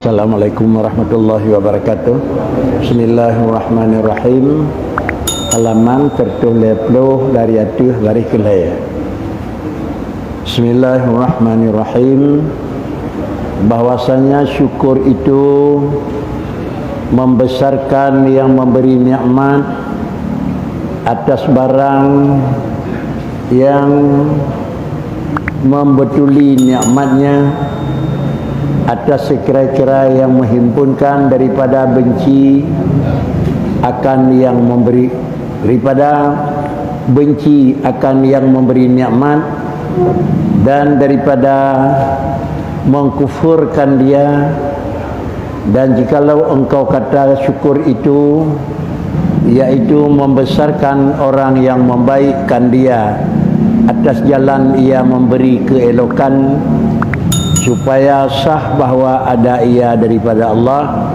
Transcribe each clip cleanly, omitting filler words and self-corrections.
Assalamualaikum warahmatullahi wabarakatuh. Bismillahirrahmanirrahim. Halaman 30 dari atuh dari kelaya. Bismillahirrahmanirrahim. Bahwasanya syukur itu membesarkan yang memberi nikmat atas barang yang membetuli nikmatnya, atas sekira-kira yang menghimpunkan daripada benci akan yang memberi, daripada benci akan yang memberi nikmat, dan daripada mengkufurkan dia. Dan jikalau engkau kata syukur itu yaitu membesarkan orang yang membaikkan dia atas jalan ia memberi keelokan, supaya sah bahawa ada ia daripada Allah,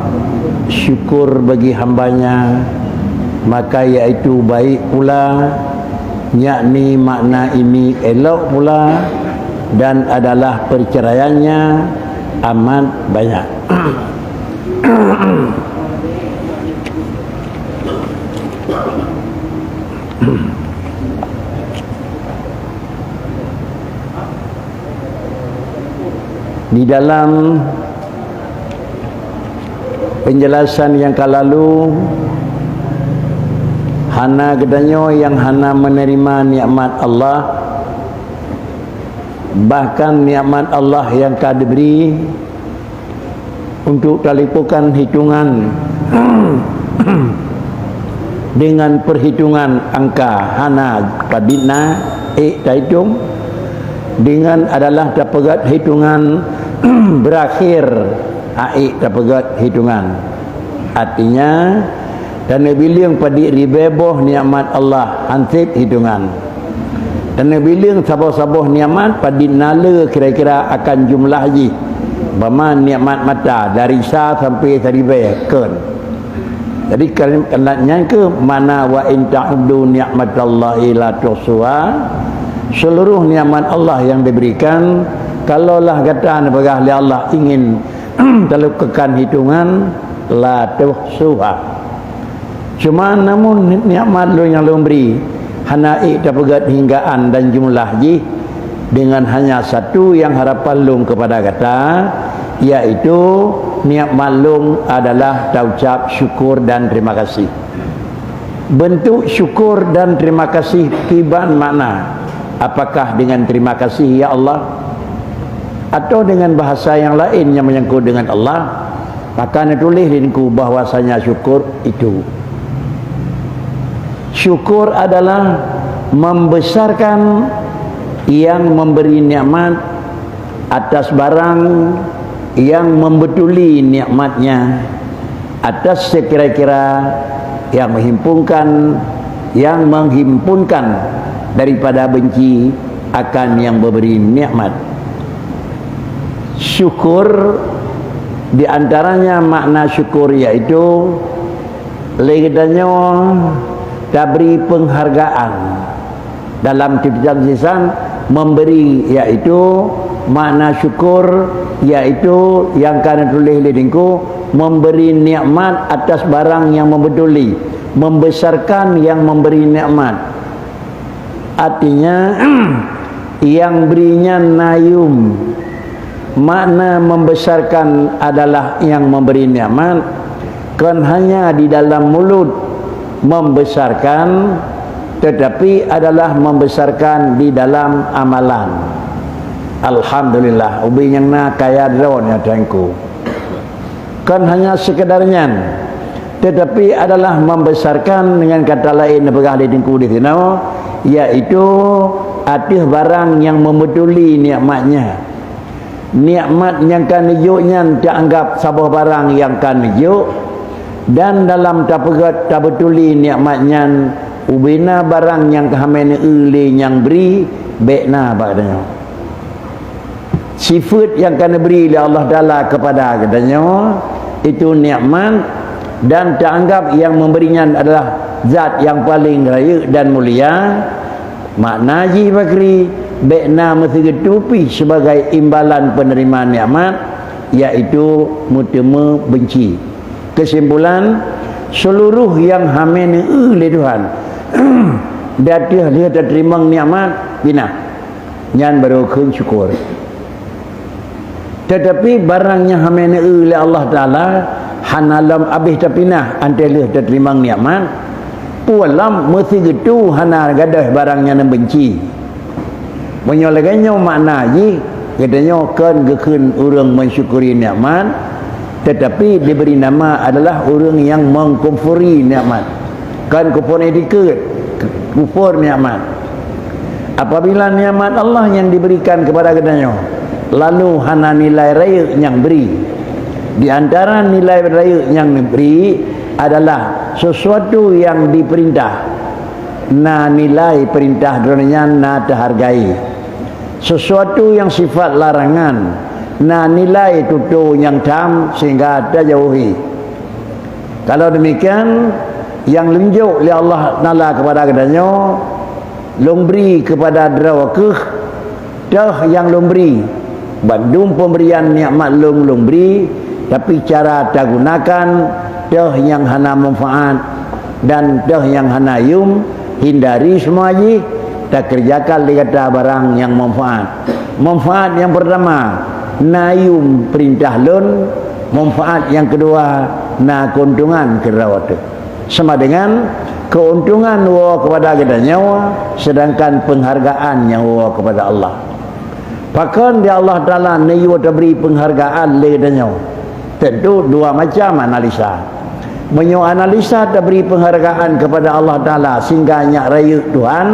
syukur bagi hambanya, maka iaitu baik pula, yakni makna ini elok pula, dan adalah perceraiannya amat banyak. Di dalam penjelasan yang kalalu, hana gedanyo yang hana menerima nikmat Allah, bahkan nikmat Allah yang ka diberi untuk talipukan hitungan dengan perhitungan angka hana padina tak hitung, dengan adalah dapat hitungan berakhir tak pegat hitungan. Artinya dan bilang pada ribeboh nikmat Allah hansip hitungan, dan bilang sabah-sabah nikmat pada nala kira-kira akan jumlah haji bama nikmat mata dari sa sampai seribu kan. Jadi karenanya ke mana wa in ta'uddu ni'matallahi la tuhsuha, seluruh nikmat Allah yang diberikan, kalaulah kata negara ahli Allah ingin terlukakan hitungan, la tuhsuha. Cuma namun nikmat lu yang lu beri hanai dapat hinggaan dan jumlah ji, dengan hanya satu yang harapan lu kepada kata, yaitu nikmat lu adalah taucap syukur dan terima kasih. Bentuk syukur dan terima kasih tiban makna, apakah dengan terima kasih ya Allah, atau dengan bahasa yang lain yang menyangkut dengan Allah, maka ditulis dinku bahwasanya syukur itu, syukur adalah membesarkan yang memberi nikmat atas barang yang membetuli nikmatnya, atas sekira-kira yang menghimpunkan daripada benci akan yang memberi nikmat. Syukur di antaranya makna syukur yaitu legadanya diberi penghargaan dalam tulisan memberi, yaitu makna syukur yaitu yang kena tulis lidingku memberi nikmat atas barang yang membetuli, membesarkan yang memberi nikmat. Artinya yang berinya nayum, makna membesarkan adalah yang memberi nikmat, kan hanya di dalam mulut membesarkan, tetapi adalah membesarkan di dalam amalan. Alhamdulillah ubi yang na kaya drone ya tengku, kan hanya sekedarnya, tetapi adalah membesarkan dengan kata lain apakah di tengku di sini, yaitu atas barang yang membetuli nikmatnya. Nikmat yang kan hijaunya tak anggap sabah barang yang kan hijau, dan dalam tapegat tabetuli nikmatnya ubina barang yang kehamene uli yang beri bekna padanya. Sifat yang kan beri oleh Allah Taala kepada katanya itu nikmat, dan tak anggap yang memberinya adalah zat yang paling raya dan mulia. Makna ji bakri bekna mesti tupi sebagai imbalan penerimaan nikmat, iaitu mutama benci. Kesimpulan, seluruh yang hamil oleh Tuhan dia terima nikmat bina nyan baru kun syukur. Tetapi barangnya hamil oleh Allah Taala hanalam abih tapinah antara terima nikmat pualam mesti gitu hana gadah barangnya nan benci. Menyolaganya makna ji katanya kan gekun orang mensyukuri nikmat, tetapi diberi nama adalah orang yang mengkufuri nikmat. Kan kufur dikit, kufur nikmat. Apabila nikmat Allah yang diberikan kepada katanya, lalu hana nilai raya yang beri. Di antara nilai raya yang diberi adalah sesuatu yang diperintah. Na nilai perintah dunia na terhargai. Sesuatu yang sifat larangan, nah nilai tutu yang tam sehingga terjauhi. Kalau demikian, yang lunjuk oleh Allah Taala kepada katanya, lombri kepada drawakeh, dah yang lombri, bandung pemberian nikmat lombri, tapi cara tak gunakan, dah yang hana manfaat dan dah yang hana yum, hindari semua ji. Tak kerjakan kata barang yang manfaat. Manfaat yang pertama, nayum perintah lun. Manfaat yang kedua, na keuntungan kerawat. Sama dengan keuntungan wa kepada kita nyawa, sedangkan penghargaan yang wa kepada Allah. Bahkan dia Allah Taala nayu beri penghargaan le kita nyawa. Tentu dua macam analisa. Menyoanalisa diberi penghargaan kepada Allah Taala sehingga nyak raya Tuhan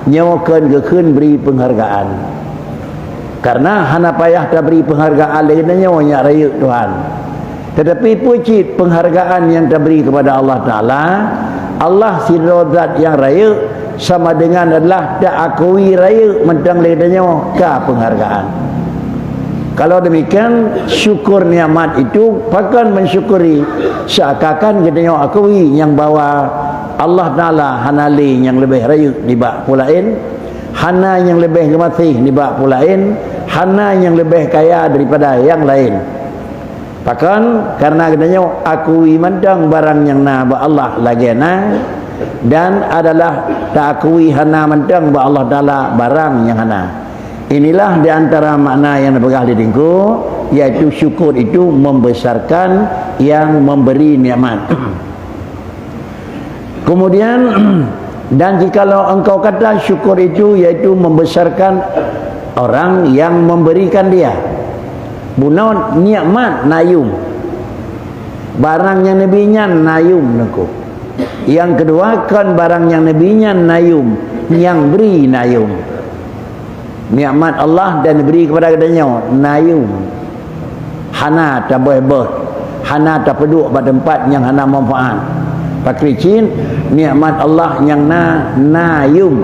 nyawakan gekun beri penghargaan. Karena hana payah diberi penghargaan lainnya nyawa nyak raya Tuhan. Tetapi pucit penghargaan yang diberi kepada Allah Taala, Allah sidradat yang raya sama dengan adalah tak akui raya mentang lainnya nyawa ka penghargaan. Kalau demikian, syukur nikmat itu bahkan mensyukuri seakan kita akui yang bahawa Allah Ta'ala hanali yang lebih raya dibak pulain, hana yang lebih gemasih dibak pulain, hana yang lebih kaya daripada yang lain. Bahkan karena katanya akui mentang barang yang na ba Allah lagi na, dan adalah tak akui hana mentang ba Allah Ta'ala barang yang hana. Inilah di antara makna yang dibegah di dingku, yaitu syukur itu membesarkan yang memberi nikmat. Kemudian, dan jikalau engkau kata syukur itu yaitu membesarkan orang yang memberikan dia. Bunau nikmat nayum. Barang yang nabinya nayum nako. Yang kedua kan barang yang nabinya nayum, yang beri nayum. Nikmat Allah dan diberi kepada katanya nayum. Hana tak boleh hana tak peduk pada tempat yang hana manfaat. Pakricin nikmat Allah yang nayum.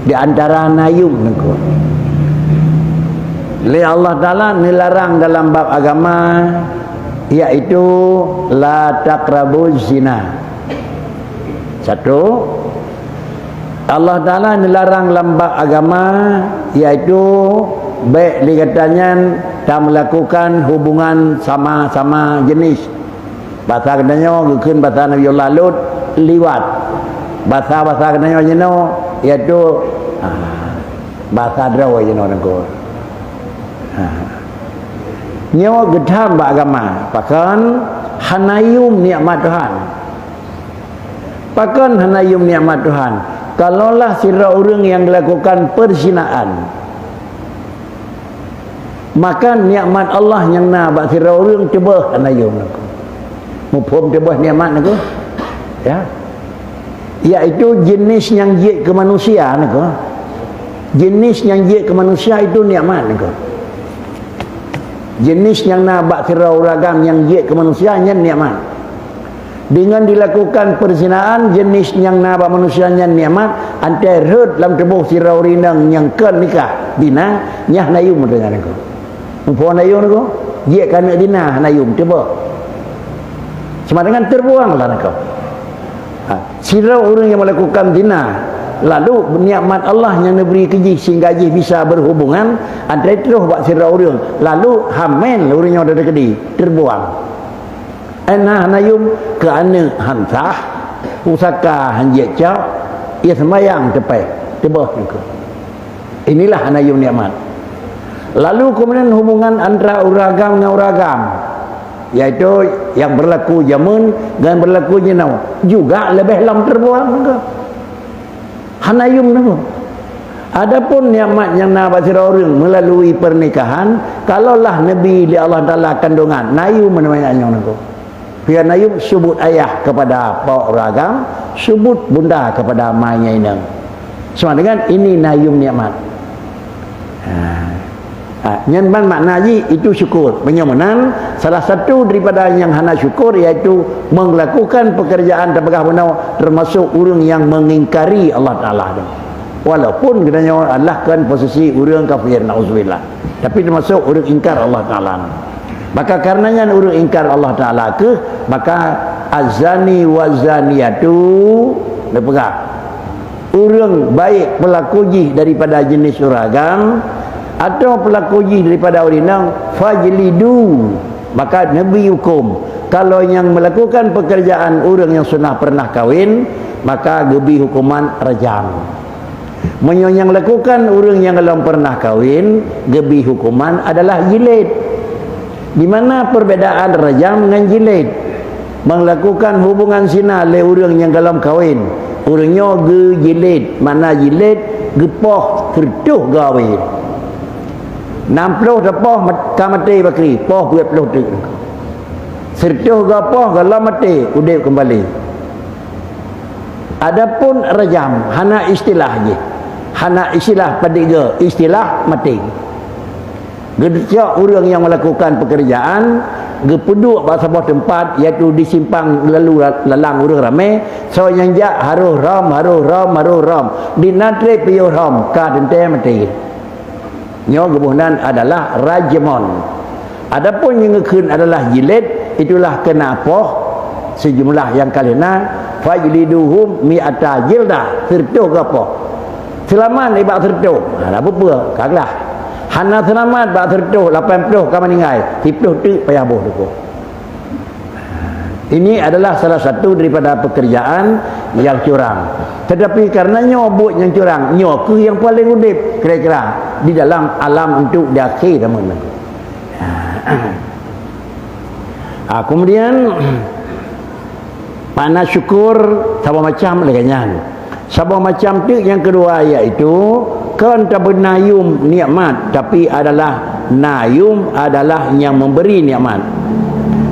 Di antara nayum nako. Li Allah Taala nilarang dalam bab agama, iaitu la taqrabuz zina. Satu, Allah Ta'ala melarang lambak agama, iaitu baik dikatanya tak melakukan hubungan sama-sama jenis. Bahasa katanya gukun bahasa Nabi Allah Lut liwat. Bahasa katanya jeno iaitu bahasa draw jeno nako. Nyawa gedam agama, bahkan hanayum nikmat Tuhan. Bahkan hanayum nikmat Tuhan. Kalaulah sira orang yang melakukan perzinaan, maka nikmat Allah yang na bak sira orang cuba hanayum nako. Mupum cuba nikmat nako. Ya. Iaitu jenis yang jid ke manusia nako. Jenis yang jid ke manusia itu nikmat nako. Jenis yang na bak sira ragam yang jid ke manusia nya nikmat. Dengan dilakukan perzinaan jenis yang naba manusianya nikmat antara dalam tubuh sirau rindang yang ke nikah dina nyah nayum dengan aku. Mumpun nayum aku, dia kana dina nayum coba. Sama dengan terbuanglah aku. Sirau orang yang melakukan dina Lalu nikmat Allah yang diberi keji sehingga je bisa berhubungan ada terus buat sirah urang. Lalu hamil urangnya ada kedi terbuang. Ana hanayum ke ana hansah pusaka hanjek cak ia sembayang tepai tebah juga. Inilah hanayum nikmat. Lalu kemudian hubungan antara uragam dengan uragam, iaitu yang berlaku zaman dan berlaku jenau juga lebih lam terbuang juga. Hanayum nama. Adapun nikmat yang nak basirah orang melalui pernikahan, kalaulah Nabi di Allah Taala kandungan, nayu menamanya nama. Biar nayu sebut ayah kepada pak ragam, sebut bunda kepada maynya inang. Sama dengan ini nayum nikmat. Nyanban makna haji itu syukur. Penyamanan salah satu daripada yang hana syukur iaitu melakukan pekerjaan tabagah benar termasuk orang yang mengingkari Allah Taala. Walaupun katanya Allah kan posisi orang kafir nauzubillah. Tapi termasuk orang ingkar Allah Taala. Maka karenanya orang ingkar Allah Taala ke maka azani wazaniatu lepegah. Orang baik pelaku daripada jenis suragam atau pelaku daripada orang fajlidu, maka Nabi hukum kalau yang melakukan pekerjaan orang yang sudah pernah kahwin maka gebi hukuman rajam. Yang lakukan orang yang belum pernah kahwin gebi hukuman adalah jilid. Di mana perbezaan rajam dengan jilid? Melakukan hubungan zina oleh orang yang belum kahwin, orangnya ge jilid. Mana jilid? Gepoh tertuh kahwin. 60 depoh kamati bakri poh 20 dik sertuh gapoh kalau mati udip kembali. Adapun rajam hana istilah je, hana istilah padiga, istilah mati. Gedecak orang yang melakukan pekerjaan gepeduk pada sebuah tempat iaitu di simpang lalu lalang orang ramai so yang jak haruh ram di natre piyo ram ka dente mati. Nyo gebuhnan adalah rajmon. Adapun yang ngekun adalah jilid, itulah kena poh sejumlah yang kalina fajliduhum mi'ata jildah sertuh gapoh. Selamat ibak sertuh. Ada apa? Kaglah. Hana selamat bak sertuh 80 ka meninggal. 10 tu payah boh tu. Ini adalah salah satu daripada pekerjaan yang curang. Tetapi kerana nyobut yang curang, nyoku yang paling udip kira-kira di dalam alam untuk diakhir teman-teman. Kemudian panas syukur sama macam lainnya. Sama macam tu yang kedua iaitu kan tabnayum nikmat tapi adalah nayum adalah yang memberi nikmat.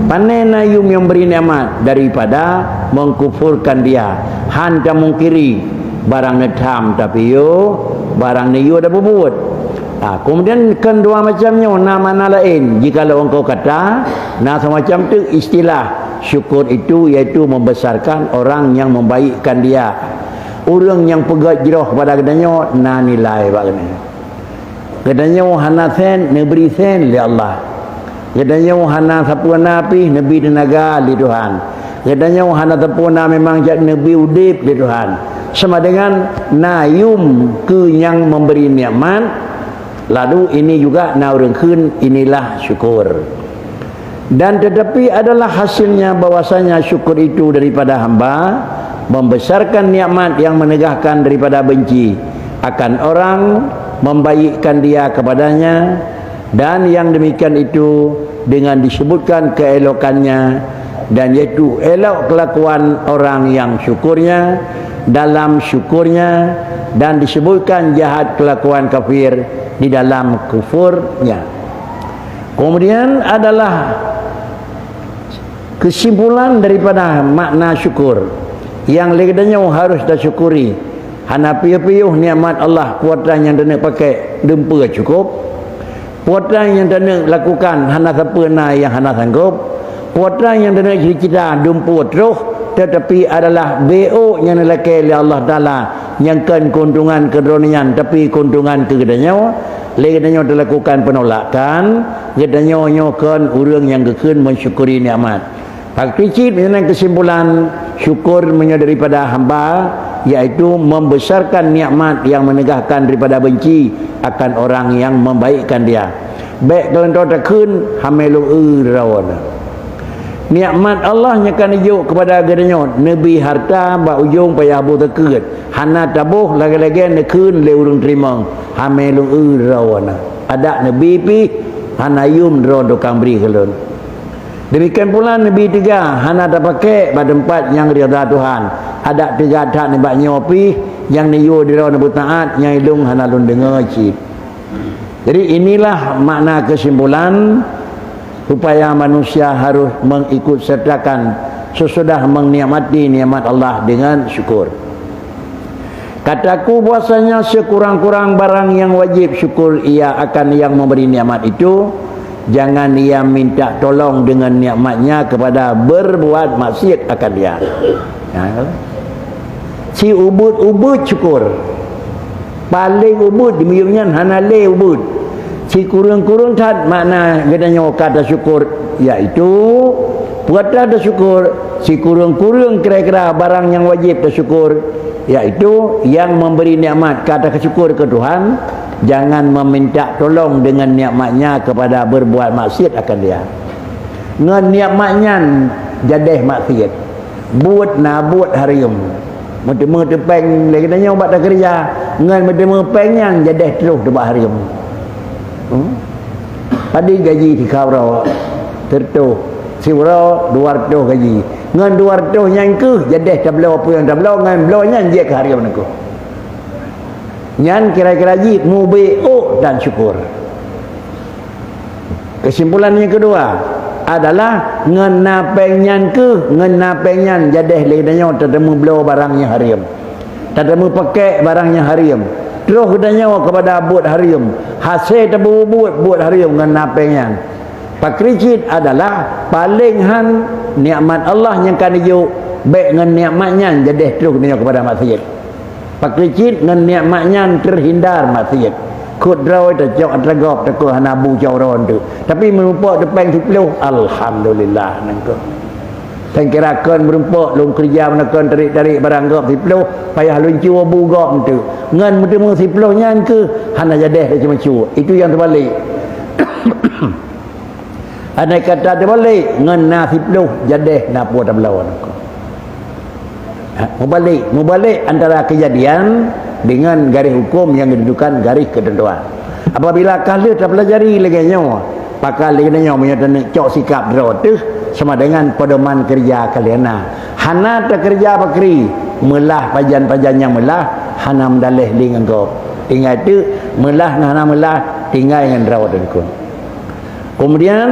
Pandai nayum yang beri nikmat daripada mengkufurkan dia. Hanta mungkiri barang netam tapi yo barang ni yo dah berbuat. Kemudian kedua macamnya nama lain. Jikalau engkau kata nah semacam tu istilah syukur itu iaitu membesarkan orang yang membaikkan dia. Orang yang pegat jirah pada kedanya na nilai bagana. Kedanya hana sen neberi sen li Allah. Kedanya hana sapuna api nabi tenaga li Tuhan. Kedanya hana sapuna memang jadi nabi udip li Tuhan. Sama dengan nayum ke yang memberi nikmat. Lalu ini juga naurengkeun inilah syukur. Dan tetapi adalah hasilnya bahwasanya syukur itu daripada hamba membesarkan nikmat yang menegahkan daripada benci akan orang, membaikkan dia kepadanya, dan yang demikian itu dengan disebutkan keelokannya dan yaitu elok kelakuan orang yang syukurnya dalam syukurnya dan disebutkan jahat kelakuan kafir di dalam kufurnya. Kemudian adalah kesimpulan daripada makna syukur yang legadanya harus disyukuri. Hana piyuh-piyuh nikmat Allah kuatan yang dana pakai dempa cukup. Kuatan yang dana lakukan hana sapena yang hana sanggup. Kuatan yang dana cita-cita dempa terus tetapi adalah BO yang dilakukan oleh Allah Taala yang kan keuntungan keduniaan tapi keuntungan kegadanya legadanya dilakukan penolakan gedanya nyokan orang yang gekun mensyukuri nikmat. Pak Kicit dengan kesimpulan syukur daripada hamba iaitu membesarkan nikmat yang menegahkan daripada benci akan orang yang membaikkan dia. Baik kelentau takun hamelu rawana. Nikmat Allah nyakan ijuk kepada agadanya nabi harta ba ujung payah bu tekut hana tabuh lagi-lagi nekun le urung terima hamelu rawana. Ada nabi pi hana yum ro dokang beri kelon. Demikian pula nabi tiga hana tak pakai pada tempat yang rida Tuhan. Ada tiga tak ni bak nyopi yang niyo di ro nebut taat yang ilung hana lun dengar cip. Jadi inilah makna kesimpulan supaya manusia harus mengikut sertakan sesudah menikmati nikmat Allah dengan syukur. Kataku bahasanya sekurang-kurang barang yang wajib syukur ia akan yang memberi nikmat itu. Jangan ia minta tolong dengan nikmatnya kepada berbuat maksiat akan dia. Si ubud syukur. Paling ubud dimiumnya hanale ubud. Si kurung-kurung tak makna gedanya kata syukur iaitu buatlah dah syukur. Si kurung-kurung kira-kira barang yang wajib dah syukur iaitu yang memberi nikmat kata syukur ke Tuhan. Jangan meminta tolong dengan nikmatnya kepada berbuat maksiat akan dia. Ngan nikmatnya jadeh maksiat. Buat nabut harium. Mete-mete peng lagi tanya ubat dah kerja. Ngan mete-mete pengnya jadeh terus debat harium. Padi gaji di kau tertuh siwara 200 gaji ngan 200 yang ke jadeh tablau apa yang tablau ngan blaunya je ke hari aku nyan kira-kira ji mubi'u dan syukur. Kesimpulan yang kedua adalah ngenapengnya ke ngenapengnya jadeh ledanyo tademu blau barangnya hariam tademu pakai barangnya hariam terus kedanya kepada buat harium hasil tabu buat harium dengan napengnya. Pakricit adalah paling han nikmat Allah yang kan dijuk baik dengan nikmatnya jadi terus kedanya kepada maksiat. Pakricit dengan nikmatnya terhindar maksiat. Kudrau terjok tergop tekuk hanabu jauron tu. Tapi merupak depan 10 alhamdulillah nangko. Saya kira kan merumpak lung kerja menekan tarik-tarik barang gop 10 payah luncu abu gop tu. Ngan mutemu 10 nyan ke hana jadeh dia cuma cu. Itu yang terbalik. Andai kata terbalik ngan na 10 jadeh na puas tablawan aku. Mubalik antara kejadian dengan garis hukum yang didudukan garis ketentuan. Apabila kala tak pelajari lagi nyawa, pakal lagi nyawa menyatakan cok sikap draw tu sama dengan pedoman kerja kalian. Hana tak kerja bakri melah pajan-pajan yang melah hana mendalih dengan kau. Ingat tu melah hana melah tinggal dengan draw tu. Kemudian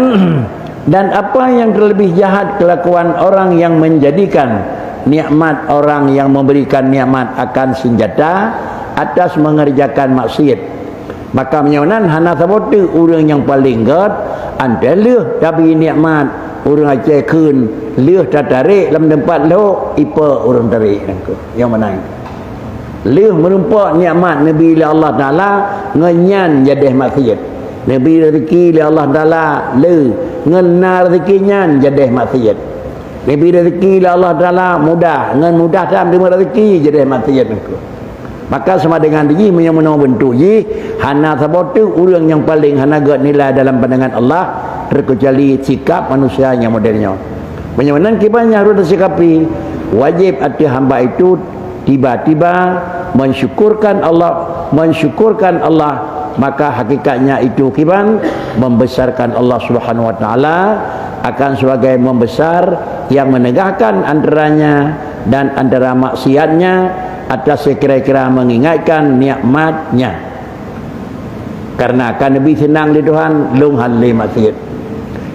dan apa yang terlebih jahat kelakuan orang yang menjadikan nikmat orang yang memberikan nikmat akan senjata atas mengerjakan maksiat. Maka menyonan hana sabotu orang yang paling gad antara tapi nikmat orang Aceh kun leuh tarik dalam tempat lo ipa orang tarik yang mana leuh merumpak nikmat nabi Allah Taala ngenyan jadeh maksiat. Nabi rezeki Allah Taala le ngena rezekinya jadeh maksiat. Nabi rezeki Allah Taala mudah ngan mudah tak terima rezeki jadeh maksiat aku. Maka sama dengan dia menyamuna bentuk ji hana sabotu orang yang paling hana gad nilai dalam pandangan Allah terkecuali sikap manusia yang modernnya. Menyamanan kibanya harus disikapi wajib hati hamba itu tiba-tiba mensyukurkan Allah maka hakikatnya itu kiban membesarkan Allah Subhanahu wa taala akan sebagai membesar yang menegahkan antaranya dan antara maksiatnya atas sekira-kira mengingatkan nikmatnya. Karena akan lebih senang di Tuhan lung halli maksiat.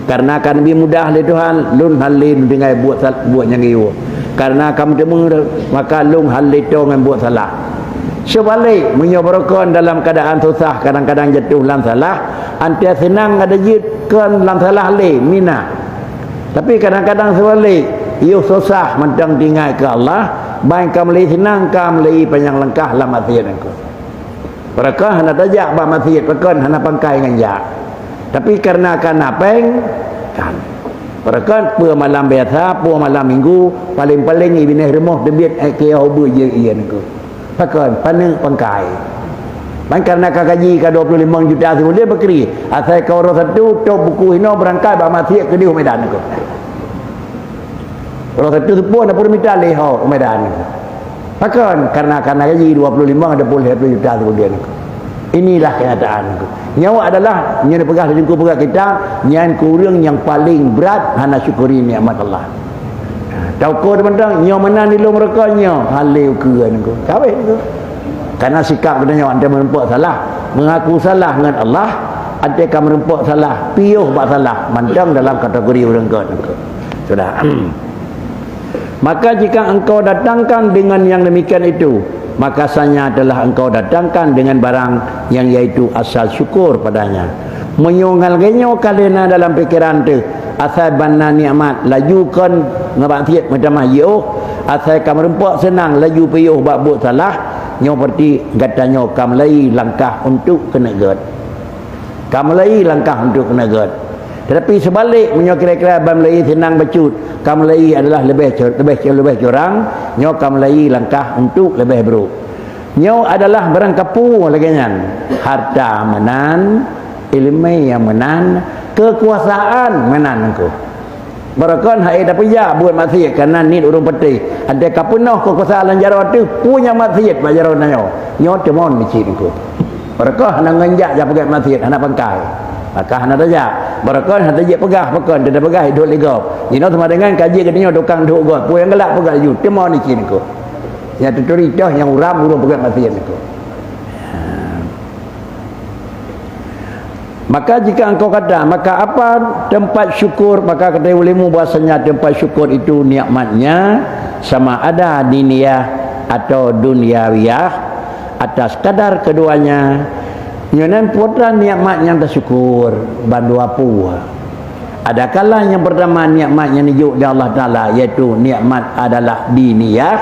Karena akan lebih mudah di Tuhan lung halli dengan buat yang iyo. Karena kamu temu maka lung halli to dengan buat salah. Sebalik menyobarkan dalam keadaan susah kadang-kadang jatuh dalam salah antia senang ada jitkan dalam salah le mina. Tapi kadang-kadang sebalik ia susah mentang tinggal ke Allah baik kamu le senang kamu le panjang langkah dalam maksiat engkau. Mereka hana tajak ba maksiat pekan hana pangkai dengan jak. Tapi karena akan napeng kan Mereka pua malam biasa, pua malam minggu, paling-paling ibineh remah debit ke hobu je ian ko. Pakan pane pangkai. Man karena kakaji ka 25 juta kemudian berkeri. Asal kau orang satu tok buku hino berangkat ba mati ke di Medan ko. Orang satu pun ada pun minta leho Medan ko. Pakan karena gaji 25 ada pun 20 juta kemudian ko. Inilah kenyataan ko. Nyawa adalah yang dipegang sejengku pegang kita, yang kurang yang paling berat hana syukuri nikmat Allah. Tahu kau teman-teman, nyawa mana ni lo mereka nyawa halil ke ko. Kawin ko. Karena sikap kita nyawa anda merempak salah, mengaku salah dengan Allah, anda akan merempak salah, piuh bak salah, mandang dalam kategori orang kau. Sudah. Maka jika engkau datangkan dengan yang demikian itu, maka sanya adalah engkau datangkan dengan barang yang iaitu asal syukur padanya. Menyunggal genyo kalena dalam pikiran tu asal banna nikmat lajukan ngabak tiap macam ayo asal kam rempak senang laju payuh bak buat salah nyo perti katanya kam lai langkah untuk kena gad. Kam lai langkah untuk kena gad. Tetapi sebalik menyo kira-kira bam lai senang bacut, kam lai adalah lebih curang, nyo kam lai langkah untuk lebih buruk. Nyo adalah barang kapu lagi nyan. Harta menan, ilmu yang menan, kekuasaan menan engkau. Barakan hai dapat ya buat maksiat kerana ni urang peti. Ada kapunah kekuasaan lanjaro tu punya maksiat bajaro nyo. Nyo temon micit engkau. Barakah nak nganjak ja pegat maksiat anak pangkai. Maka hana saja barakan hata je pegah pakan dia pegah hidup legap dino sama dengan kaji katanya tukang duk god pu yang gelak pegah ju temo ni cin ko yang tuturi dah yang uram urang pegat matian ko. Maka jika engkau kata maka apa tempat syukur, maka kata ulimu bahasanya tempat syukur itu nikmatnya sama ada diniyah atau duniawiyah atas kadar keduanya. Nyonan putra nikmat yang tersyukur bandu apa? Adakala yang pertama nikmat yang dijuk oleh Allah Taala iaitu nikmat adalah diniyah,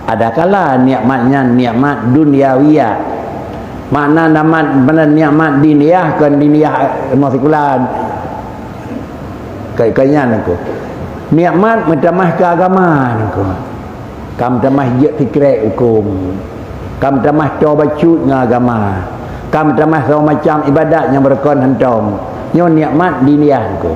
adakala nikmatnya nikmat duniawiyah. Makna nama nikmat diniyah kan diniyah masikulan kayaknya aku. Nikmat mentamah ke agama aku. Kam tamah je fikir hukum. Kam tamah coba cut dengan agama. Kam tamah macam ibadat yang berkon hentam. Nyo nikmat diniyah ko.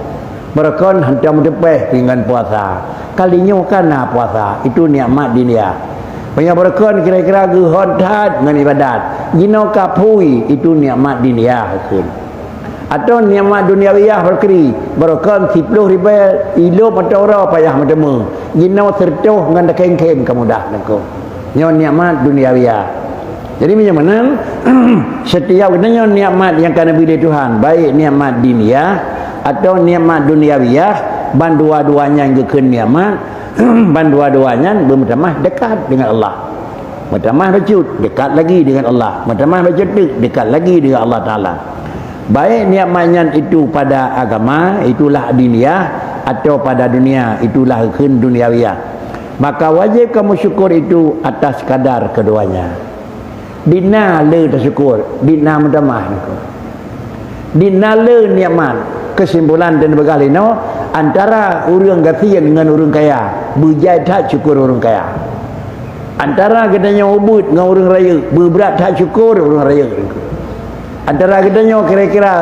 Berkon hentam depeh dengan puasa. Kalinya kana puasa itu nikmat diniyah. Banyak berkon kira-kira gehon tat dengan ibadat. Gino kapui itu nikmat diniyah kun. Atau nikmat duniawiyah berkeri. Berkon 10 ribu ilo mata ora payah mademu. Gino sertoh dengan kengkem kemudah ko. Nyo nikmat duniawiyah. Jadi macam mana setiap katanya nikmat yang kena pilih Tuhan, baik nikmat diniyah atau nikmat duniawiyah, ban dua-duanya yang ke nikmat, ban dua-duanya bermah dekat dengan Allah. Bermah bacut dekat lagi dengan Allah. Bermah bacut dekat lagi dengan Allah Taala. Baik nikmatnya itu pada agama, itulah diniyah, atau pada dunia, itulah ke duniawiyah. Maka wajib kamu syukur itu atas kadar keduanya. Dina le tersyukur, dina mendamah niku. Dina le nikmat. Kesimpulan dan begalino antara orang gafian dengan orang kaya, berjaya tak syukur orang kaya. Antara katanya ubud dengan orang raya, berberat tak syukur orang raya. Antara katanya kira-kira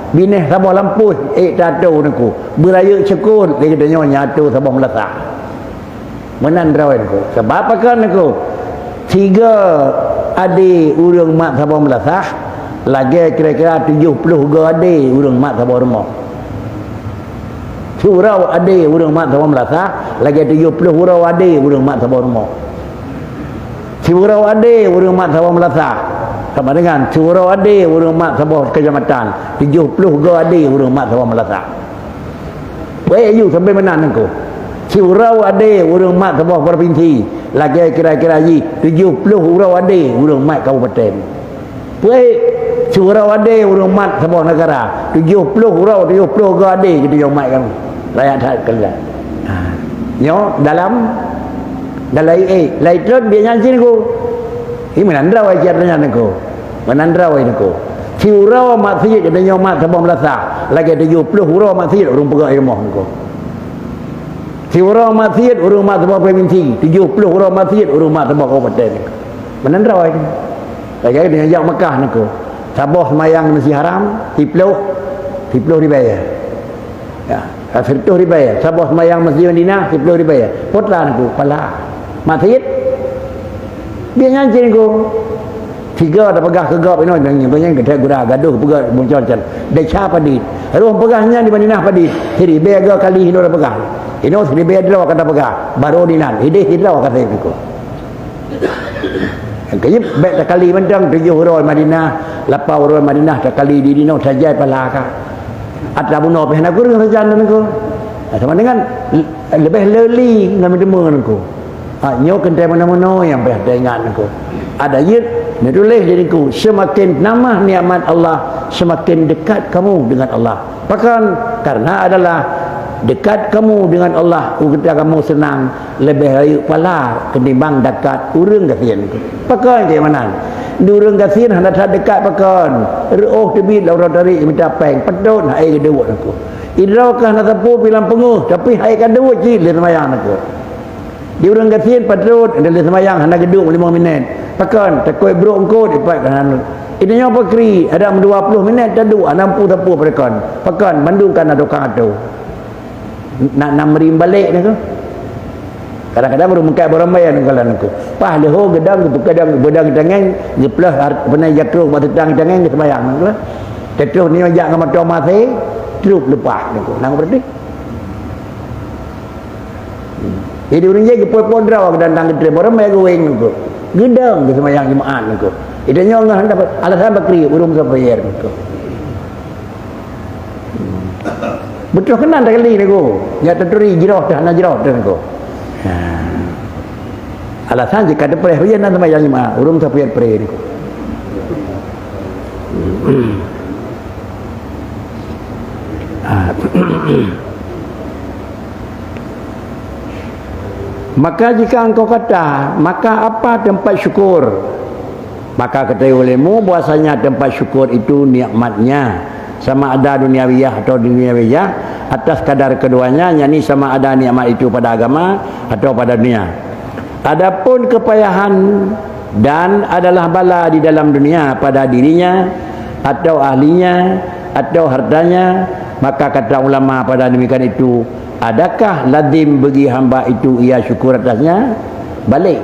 bineh sabah lampuh tato niku, beraya syukur dia katanya nyatu sabah meletak. Menan rawan niku. Sebab apa kan niku? 3 adik urang mak sabah melasah lagi kira-kira 70 adik urang mak sabah rumah. Surau adik urang mak sabah melasah lagi 70 urau adik urang mak sabah rumah. Surau adik urang mak sabah melasah sama dengan surau adik urang mak sabah kecamatan 70 adik urang mak sabah melasah. Baik you sampai mana engkau? Surau adik urang mak sabah provinsi lagi kira-kira 70 urau ade urang mat kabupaten. Baik surau ade urang mat sebuah negara 70 urau 70 ke ade kita yang mat kamu rakyat hak kelas. Nyo dalam lai terus dia nyanyi ko. Ini menandra wajib tanya ko. Menandra wajib ko. Si urau mat sejak dia nyo mat sebuah melasa lagi 70 huruf maksiat urung pegang ilmu kau. Si huruf maksiat urung mak tebak provinsi, 70 huruf maksiat urung mak tebak kabupaten. Menandra itu. Lagi dengan jak Mekah niku. Sabah semayang masjid haram, 10 dibayar. Ya, 10 dibayar. Sabah semayang masjid Madinah, 10 dibayar. Potlah niku pala. Maksiat dia nyanyi niku. Tiga dah pegah kegap ini banyak kita guna gaduh pegah muncul-muncul dah ca padit ruh pegahnya di Madinah padit jadi bega kali hino dah pegah hino di bega kata pegah baru dinan ide hidra kata itu kayip bet kali mendang 7 huruf Madinah 8 huruf Madinah kali di dino saja palaka ada buno pe nak guru rejan niku sama dengan lebih leli ngam demo niku nyo kentai mana-mana yang payah ingat niku ada yit ni tulis jadiku semakin nama nikmat Allah semakin dekat kamu dengan Allah bahkan karena adalah dekat kamu dengan Allah ketika kamu senang lebih rayu pala ketimbang dekat urang kasihan pakan ke mana urang kasihan hendak dekat pakan reuh tebit laura tarik minta peng pedot hai kedua aku idrakah nak tepu bilang penguh tapi hai kedua cil semayang aku di urang kasihan pedot dalam semayang hendak geduk 5 minit pakan takoi bro engko dapat kan idenya pakri ada 20 minit dadu 60 tepu pakan bandungkan ada tukang atu nak merim balik ni tu kadang-kadang baru mengkai beramai kalau aku pah leho gedang tu kadang bedang tangan jeplah pernah jatuh mata tangan dia sembahyang tu jatuh ni ajak dengan mata mati teruk lepas ni nang berarti jadi orang je gepoi draw kadang gedre beramai goeng tu gedang dia sembahyang jemaat tu idenya Allah dapat alasan bakri urung sampai tu betul kenal dah kali ni ko. Ya terturi jirah dah nak jirah dah ko. Alasan jika ada perih dia nak sama yang lima urung sampai perih ni ko. Maka jika engkau kata, maka apa tempat syukur? Maka kata olehmu bahasanya tempat syukur itu nikmatnya sama ada duniawiyah atau duniawiyah atas kadar keduanya, yakni sama ada nikmat itu pada agama atau pada dunia. Adapun kepayahan dan adalah bala di dalam dunia pada dirinya atau ahlinya atau hartanya, maka kata ulama pada demikian itu, adakah lazim bagi hamba itu ia syukur atasnya? Balik.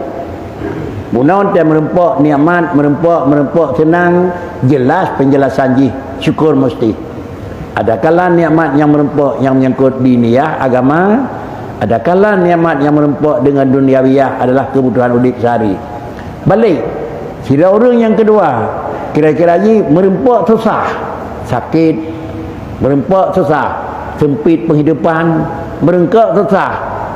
Bunaun dia merempok nikmat, merempok senang, jelas penjelasan ji syukur mesti. Ada kala nikmat yang merempok yang menyangkut diniyah agama, ada kala nikmat yang merempok dengan duniawiyah adalah kebutuhan hidup sehari. Balik. Sila orang yang kedua, kira-kira ni merempok susah, sakit, merempok susah, sempit penghidupan, merengkak susah,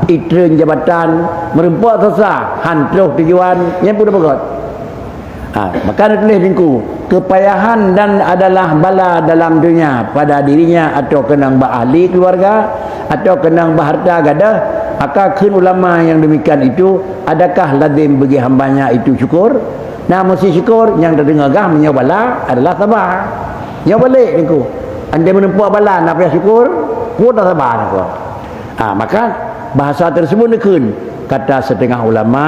itren jabatan, merempok susah, hantuh tujuan, yang pun dapat. Maka ada tulis dinku, kepayahan dan adalah bala dalam dunia pada dirinya atau kenang ahli keluarga atau kenang harta gadah, maka kun ulama yang demikian itu, adakah lazim bagi hambanya itu syukur? Nah, mesti syukur. Yang terdengar gah menyabala adalah sabar. Yang balik niku, anda menempuh bala nak payah syukur, pun tak sabar niku. Maka bahasa tersebut nekun kata setengah ulama,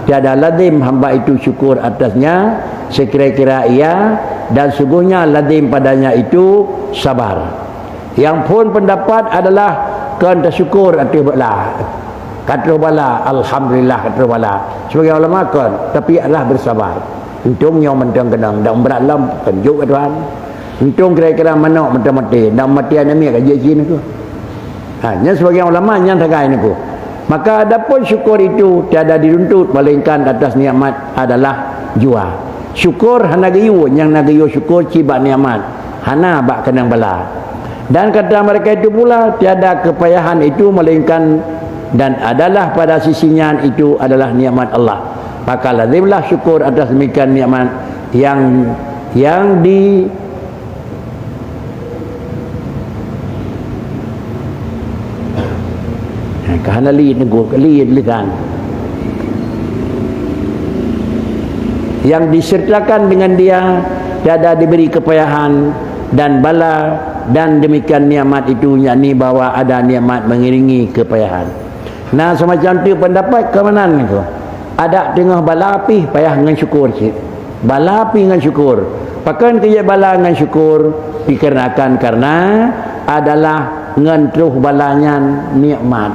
tiada lazim hamba itu syukur atasnya sekira-kira ia, dan sungguhnya lazim padanya itu sabar. Yang pun pendapat adalah kan tersyukur atas bala, kata bala alhamdulillah, kata bala sebagai ulama kan, tapi adalah bersabar. Untungnya mentang kenang dan berat lam kenjuk tuan. Untung kira-kira mana mati dan mati anami kerja sini tu. Hanya sebagai ulama yang terkait niku. Maka adapun syukur itu tiada diruntut melainkan atas nikmat adalah jua. Syukur hana gayu, yang nak gayu syukur cibak nikmat, hana bak kenang bala. Dan kata mereka itu pula tiada kepayahan itu melainkan dan adalah pada sisinya itu adalah nikmat Allah. Maka lazimlah syukur atas demikian nikmat yang di kahana liit lisan yang disertakan dengan dia tiada diberi kepayahan dan bala dan demikian nikmat itu yakni bahawa ada nikmat mengiringi kepayahan. Nah semacam tu pendapat kemanan itu. Ada tengah bala api payah dengan syukur sikit. Bala api dengan syukur. Pakan kerja bala dengan syukur dikarenakan karena adalah ngentruh balanya nikmat.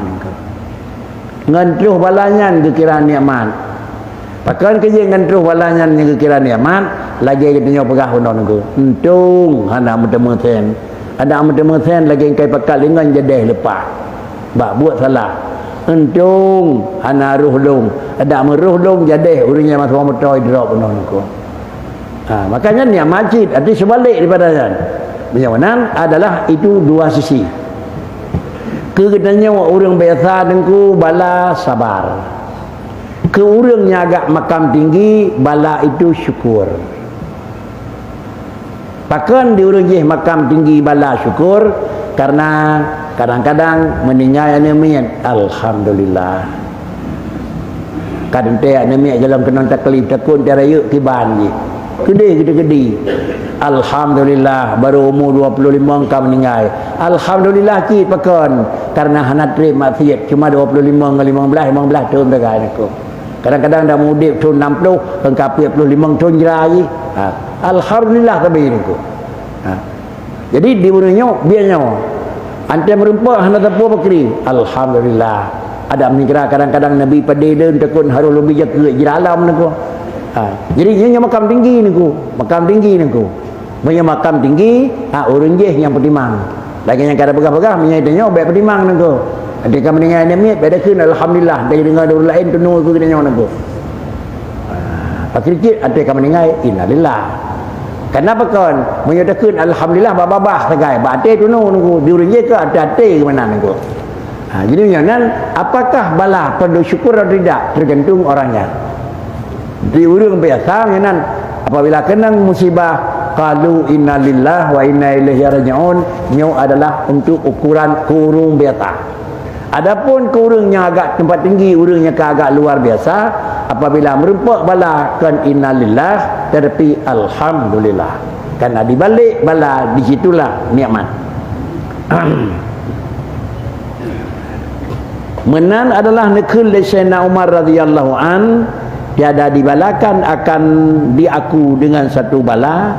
Ngentruh balanya kekira nikmat. Pakan kerja ngentruh balanya kekira nikmat, lagi kita pegah honon ku. Untung hana meten-meten. Ada meten-meten lagi kai pakal dengan jedeh lepas. Bak buat salah. Untung hana ruh long. Ada meruh long jedeh urangnya masuk motor drop honon ku. Makanya ni masjid arti sebalik daripada kan. Macam adalah itu dua sisi. Kegetanya orang biasa dengku bala sabar. Ke orangnya agak makam tinggi bala itu syukur. Pakan di orang je makam tinggi bala syukur karena kadang-kadang meninggal anemian alhamdulillah. Kadang teh anemian dalam kena taklif takun tiada yuk kiban je. Gede. Alhamdulillah baru umur 25 kau meninggal. Alhamdulillah cik pakan karena hana terima maksiat cuma 25 dengan 15 tahun tegak aku. Kadang-kadang dah mudik tahun 60 engkau 45 tahun jerai. Alhamdulillah kabeh niku. Jadi di bunyinya biarnya antai merempak hana tapu bakri. Alhamdulillah. Ada mengira kadang-kadang Nabi padeden takun harus lebih jaga jeralam niku. Jadi ianya makam tinggi niku, makam tinggi niku. Banyak makam tinggi, orang je yang pertimang. Lagi yang kada pegah-pegah menyaitannya baik pertimang niku. Ketika meninggal niat beda kun alhamdulillah dari dengar orang lain tunu ku kena niku. Pakir-kir ada meninggal innalillah. Kenapa kon? Menyatakan alhamdulillah babah segai, bate tunu niku. Diurang je ke ada ke mana niku. Jadi jangan apakah bala perlu syukur atau tidak tergantung orangnya. Di urang biasa nyenan apabila kenang musibah qalu innalillah wa inna ilaihi raji'un nyo adalah untuk ukuran kurung biasa. Adapun kurungnya agak tempat tinggi, urangnya ke agak luar biasa, apabila merempak bala kan innalillah tetapi alhamdulillah. Karena di balik bala di situlah nikmat. Menan adalah nekul Sayyidina Umar radhiyallahu an tiada dibalakan akan diaku dengan satu bala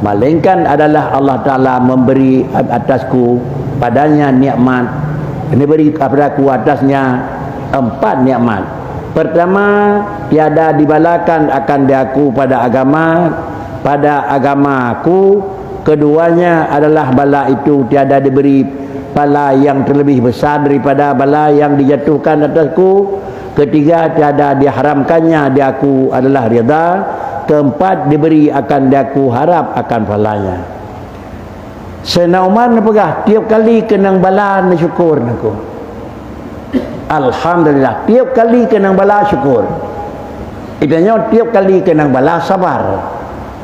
melainkan adalah Allah Ta'ala memberi atasku padanya nikmat, memberi kepada aku atasnya 4 nikmat. Pertama, tiada dibalakan akan diaku pada agamaku. Keduanya adalah bala itu tiada diberi bala yang terlebih besar daripada bala yang dijatuhkan atasku. Ketiga, tiada diharamkannya di aku adalah rida. Keempat, diberi akan di aku harap akan pahalanya. Sayyidina Umar napegah tiap kali kenang bala na syukur naku. Alhamdulillah, tiap kali kenang bala syukur. Itanya tiap kali kenang bala sabar.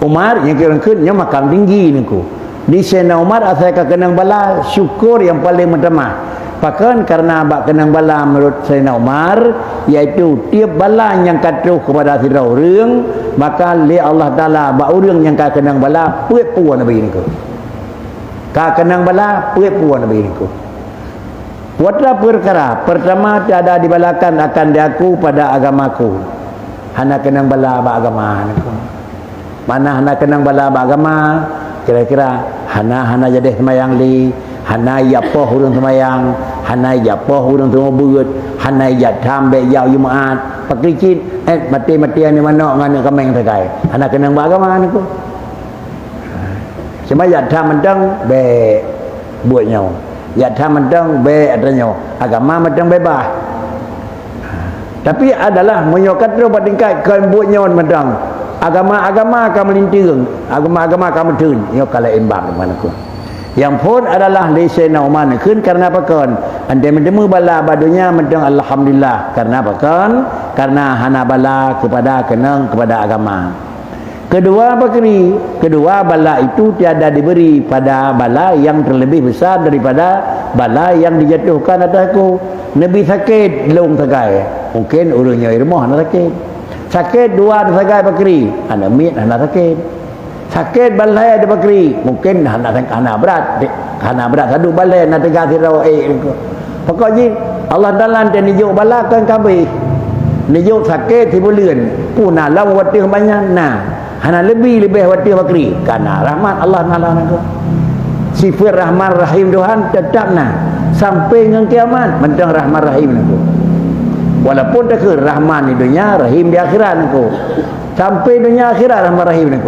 Umar yang kira-kira makam tinggi naku. Di Sayyidina Umar asalkan kenang bala syukur yang paling pertama. Bahkan karena abak kenang bala menurut Sayyidina Umar, iaitu tiap bala yang katuh kepada sirau orang, maka li Allah Ta'ala abak orang yang kenang bala puet puan nabi niku. Kenang bala puet puan nabi niku. Watra perkara pertama tiada dibalakan akan diaku pada agamaku. Hana kenang bala abak agama niku. Mana hana kenang bala abak agama? Kira-kira hana jadi semayang li, hana yapoh urang semayang, hana yapoh urang tengah beut, hana yatam be yau Jumaat, pakricit mati-matian ni mana ngane kameng tegai. Hana kenang agama niku. Cuma yatam mendang be buat nyau. Yatam mendang be adanya agama mendang bebas. Tapi adalah menyokat tu tingkat kan buat nyau mendang. Agama-agama akan melintir, agama-agama akan mentun. Ia kalau imbang mana ku. Yang pun adalah Sayyidina Umar kun karena apa kan? Andai mendemu bala badunya mendeng alhamdulillah. Karena apa kan? Karena hana bala kepada kenang kepada agama. Kedua apa kini? Kedua bala itu tiada diberi pada bala yang terlebih besar daripada bala yang dijatuhkan atasku. Nabi sakit long sagai. Mungkin urangnya irmah hana sakit. Sakit dua sagai bakri, anak mit anak sakit. sakit balai ada bakri mungkin nak hana berat sadu balai nak tegar sirau pokoknya Allah dalam dan nijuk bala kan kabeh nijuk sakit tiba luen puna lah watih banyak nah hana lebih watih bakri karena rahmat Allah Taala nak sifat rahman rahim Tuhan tetap nah sampai dengan kiamat mentang rahman rahim nak walaupun tak ke rahman di dunia rahim di akhirat nak sampai dunia akhirat rahman rahim nak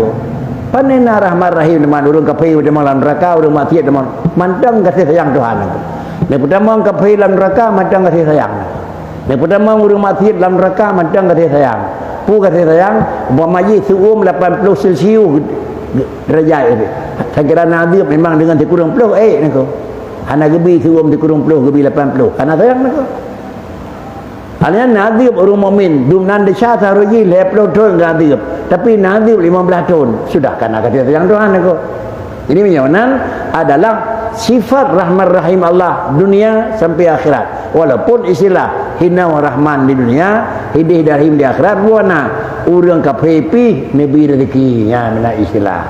panena rahman rahim dengan urang kafir dalam neraka urang maksiat dalam mentang kasih sayang Tuhan nak yang pertama kafir dalam neraka macam kasih sayang. Yang pertama urang maksiat dalam neraka macam kasih sayang. Pu kasih sayang umpamanya suhu 80 Celsius derajat itu. Saya kira nabi memang dengan dikurang puluh nako. Hana gebi suhu dikurang puluh gebi 80. Hana sayang nako. Hanya nabi urang mukmin dumnan desya saroji 80 tahun nabi. Tapi nabi 15 tahun sudah kana kasih sayang Tuhan nako. Ini menyonan adalah sifat rahman rahim Allah dunia sampai akhirat. Walaupun istilah hina wa rahman di dunia, hidih rahim di akhirat, buana urang kapepi nabi rezeki nya mana istilah.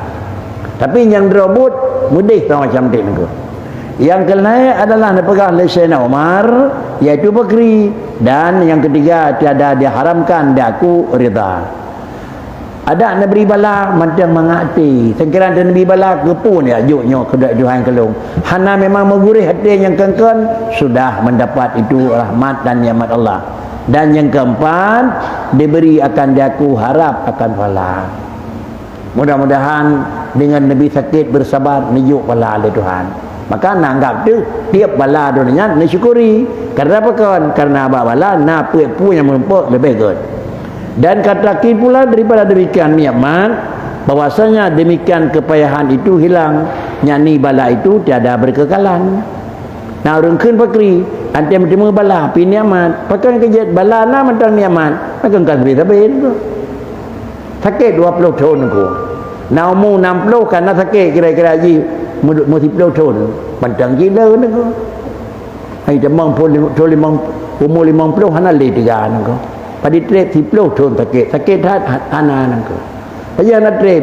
Tapi yang dirobot mudih tau macam tu nego. Yang kelai adalah pegang Sayyidina Umar iaitu bakri dan yang ketiga tiada diharamkan daku rida. Ada nak beri bala macam mengati. Sekiranya dan beri bala kepun ya juknya kedak Tuhan kelung. Hana memang menggurih hati yang kengken sudah mendapat itu rahmat dan nikmat Allah. Dan yang keempat diberi akan diaku harap akan pahala. Mudah-mudahan dengan Nabi sakit bersabar nijuk pahala oleh Tuhan. Maka nak anggap tu tiap bala dunia nak syukuri. Karena apa kawan? Karena abah bala nak pu yang menumpuk lebih good. Dan katakan pula daripada demikian nikmat bahwasanya demikian kepayahan itu hilang nyani bala itu tiada berkekalan. Nah orang kun pakri antum bertemu bala pi nikmat pakai kerja bala na mentang nikmat pakai kasih tapi itu sakit 20 tahun aku nah umur 60 karena sakit kira-kira haji mesti 10 tahun mentang gila aku ai demang pun umur 50 hana le tiga aku pada trip 10 tahun sakit anak aku saya nak trip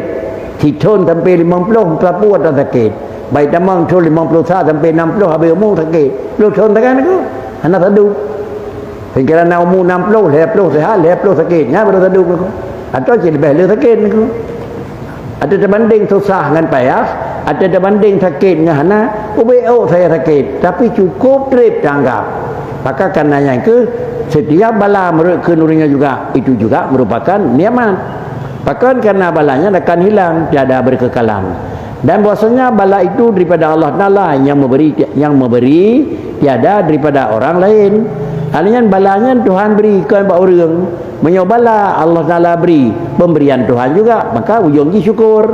10 tahun sampai 50 Papua tak sakit baik tamang tahun 50 sampai 60 habis umur sakit 10 tahun takkan aku anak sadu sekiranya nak umur 60 sehat 60 sakit nya baru sadu aku atau jadi lebih sakit aku ada terbanding susah dengan payah ada terbanding sakit dengan hana ubeo saya sakit tapi cukup trip tanggap maka karenanya ke setiap bala menurut kenurinya juga itu juga merupakan nikmat. Bahkan karena balanya akan hilang tiada berkekalan. Dan bahwasanya bala itu daripada Allah Taala yang memberi tiada daripada orang lain. Hanya balanya Tuhan berikan kepada orang. Menyobala Allah Taala beri pemberian Tuhan juga, maka ujungnya syukur.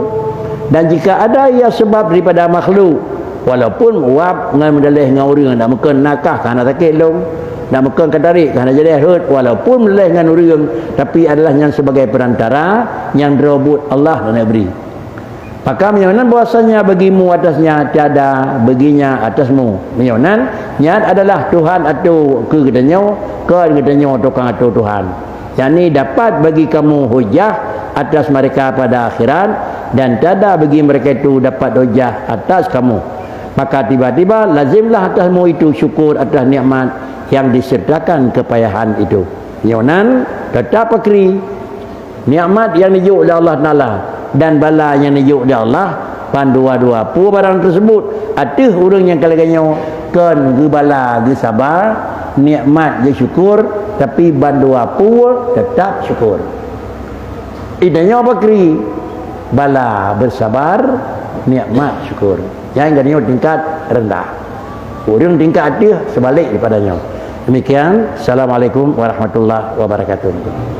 Dan jika ada ia sebab daripada makhluk, walaupun wap dengan medalih dengan orang nak mungkin nakah kerana sakit long nak mungkin katarik kerana jadi hurt walaupun medalih dengan orang tapi adalah yang sebagai perantara yang dirobot Allah dan beri maka menyonan bahasanya bagimu atasnya tiada baginya atasmu menyonan niat adalah Tuhan atau kegedanyo tukang atau Tuhan yakni dapat bagi kamu hujah atas mereka pada akhirat dan tiada bagi mereka itu dapat hujah atas kamu. Maka tiba-tiba lazimlah atasmu itu syukur atas nikmat yang disertakan kepayahan itu. Yonan tetap pakri nikmat yang dijuk oleh Allah Taala dan bala yang dijuk oleh Allah pandua-dua pu barang tersebut atuh orang yang kalaganyo kan ge bala ge sabar nikmat je syukur tapi bandua pu tetap syukur. Idanya pakri bala bersabar nikmat syukur. Yang gadanya tingkat rendah. Orang tingkat dia sebalik daripadanya. Demikian. Assalamualaikum warahmatullahi wabarakatuh.